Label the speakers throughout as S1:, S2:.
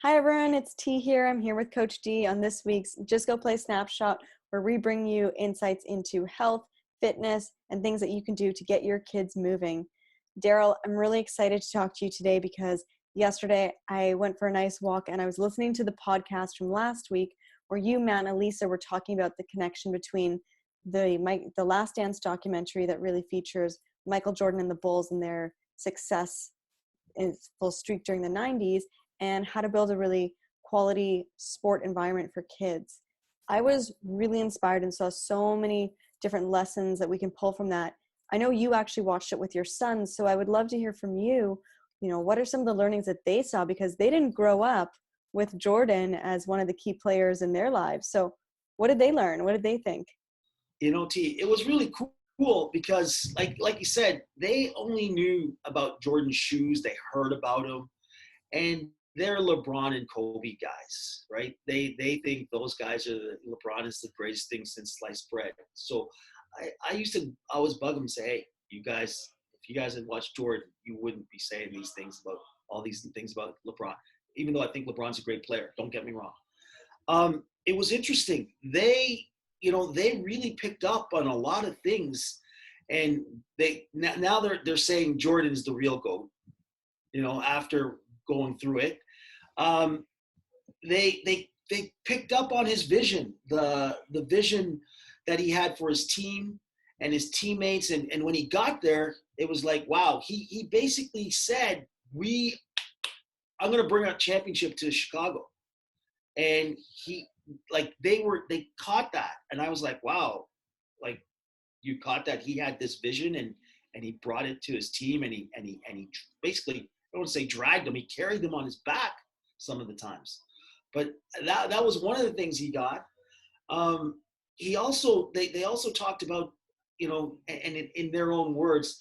S1: Hi everyone, it's T here. I'm here with Coach D on this week's Just Go Play Snapshot, where we bring you insights into health, fitness, and things that you can do to get your kids moving. Daryl, I'm really excited to talk to you today because yesterday I went for a nice walk and I was listening to the podcast from last week where you, Matt, and Elisa were talking about the connection between the Last Dance documentary that really features Michael Jordan and the Bulls and their success in full streak during the 90s and how to build a really quality sport environment for kids. I was really inspired and saw so many different lessons that we can pull from that. I know you actually watched it with your sons, so I would love to hear from you. What are some of the learnings that they saw? Because they didn't grow up with Jordan as one of the key players in their lives. So what did they learn? What did they think?
S2: T, it was really cool because like you said, they only knew about Jordan's shoes. They heard about him, and they're LeBron and Kobe guys, right? They think those guys LeBron is the greatest thing since sliced bread. So I always bug them and say, hey, you guys, if you guys had watched Jordan, you wouldn't be saying these things about all these things about LeBron, even though I think LeBron's a great player. Don't get me wrong. It was interesting. They really picked up on a lot of things, and now they're saying Jordan's the real GOAT. After going through it, they picked up on his vision, the vision that he had for his team and his teammates, and when he got there, it was like, wow, he basically said, I'm going to bring a championship to Chicago, and they caught that, and I was like, wow, like you caught that he had this vision and he brought it to his team, and he basically, I don't want to say dragged them, he carried them on his back some of the times. But that was one of the things he got. They also talked about, and in their own words,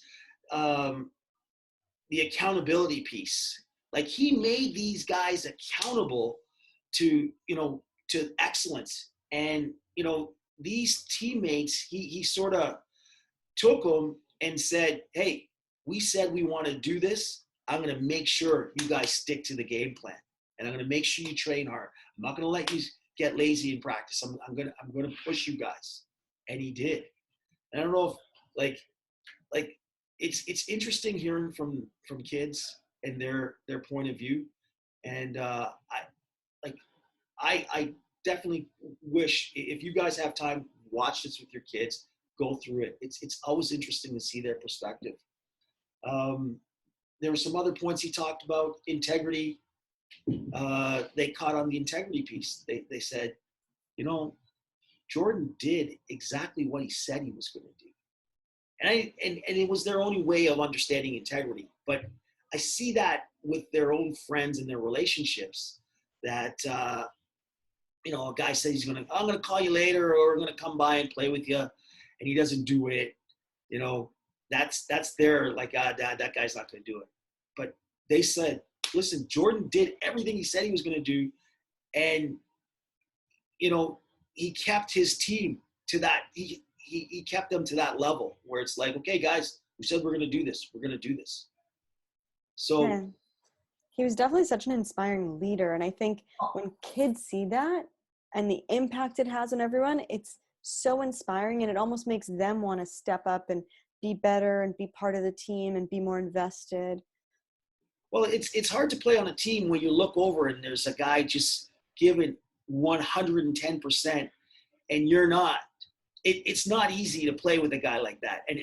S2: the accountability piece. Like he made these guys accountable to excellence. And, these teammates, he sort of took them and said, hey, we said we want to do this. I'm going to make sure you guys stick to the game plan, and I'm going to make sure you train hard. I'm not going to let you get lazy in practice. I'm going to push you guys. And he did. And I don't know if it's interesting hearing from kids and their point of view. And I definitely wish, if you guys have time, watch this with your kids, go through it. It's always interesting to see their perspective. There were some other points he talked about. Integrity. They caught on the integrity piece. They said, Jordan did exactly what he said he was going to do. And it was their only way of understanding integrity. But I see that with their own friends and their relationships, that a guy says I'm going to call you later, or I'm going to come by and play with you, and he doesn't do it. That's their Dad, that guy's not going to do it. But they said, listen, Jordan did everything he said he was going to do, and he kept his team to that. He kept them to that level where it's like, okay, guys, we said we're going to do this. We're going to do this. So.
S1: Yeah. He was definitely such an inspiring leader. And I think when kids see that and the impact it has on everyone, it's so inspiring, and it almost makes them want to step up and be better and be part of the team and be more invested.
S2: Well, it's hard to play on a team when you look over and there's a guy just giving 110% and you're not. It's not easy to play with a guy like that. And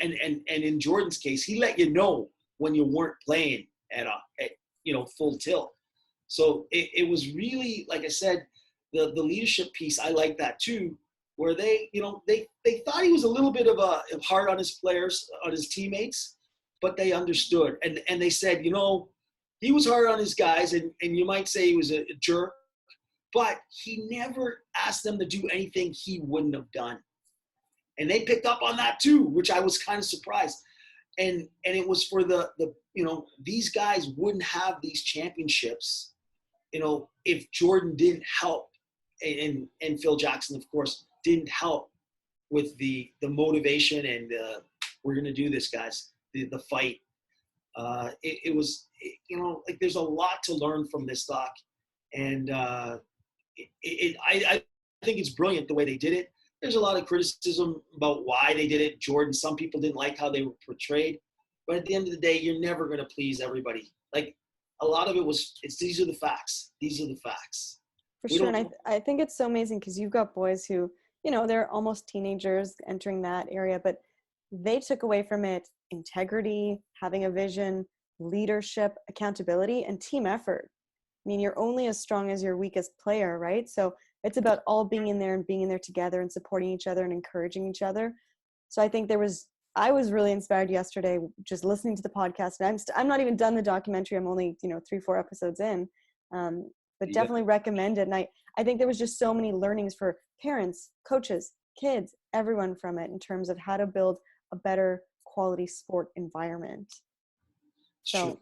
S2: in Jordan's case, he let you know when you weren't playing at full tilt. So it was really, like I said, the leadership piece, I like that too, where they thought he was a little bit of hard on his players, on his teammates, but they understood. And they said, he was hard on his guys, and you might say he was a jerk, but he never asked them to do anything he wouldn't have done. And they picked up on that too, which I was kind of surprised. And it was for these guys wouldn't have these championships, if Jordan didn't help, and Phil Jackson, of course, didn't help with the motivation and we're going to do this, guys, the fight. It was, there's a lot to learn from this doc. And I think it's brilliant the way they did it. There's a lot of criticism about why they did it. Jordan, some people didn't like how they were portrayed. But at the end of the day, you're never going to please everybody. Like, a lot of it was, these are the facts. These are the facts.
S1: For sure. And I think it's so amazing because you've got boys who, they're almost teenagers entering that area, but they took away from it integrity, having a vision, leadership, accountability, and team effort. I mean, you're only as strong as your weakest player, right? So it's about all being in there and being in there together and supporting each other and encouraging each other. So I think I was really inspired yesterday just listening to the podcast. And I'm not even done the documentary. I'm only, 3-4 episodes in, but definitely recommend it. And I think there was just so many learnings for parents, coaches, kids, everyone from it in terms of how to build a better quality sport environment. So.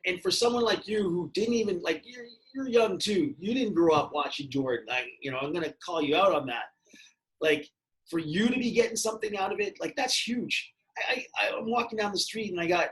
S2: And for someone like you who didn't even, like, you're young too. You didn't grow up watching Jordan. I'm going to call you out on that. Like, for you to be getting something out of it, like, that's huge. I'm walking down the street and I got,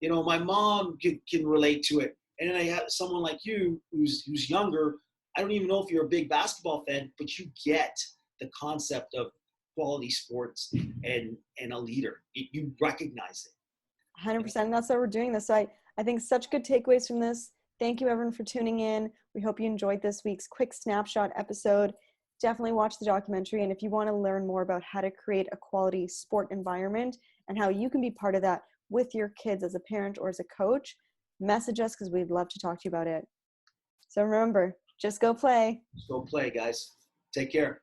S2: my mom can relate to it. And then I have someone like you who's younger. I don't even know if you're a big basketball fan, but you get the concept of quality sports and a leader. You recognize it.
S1: 100%. And that's why we're doing this. So I think such good takeaways from this. Thank you, everyone, for tuning in. We hope you enjoyed this week's quick snapshot episode. Definitely watch the documentary. And if you want to learn more about how to create a quality sport environment and how you can be part of that with your kids as a parent or as a coach, message us because we'd love to talk to you about it. So remember, just go play.
S2: Just go play, guys. Take care.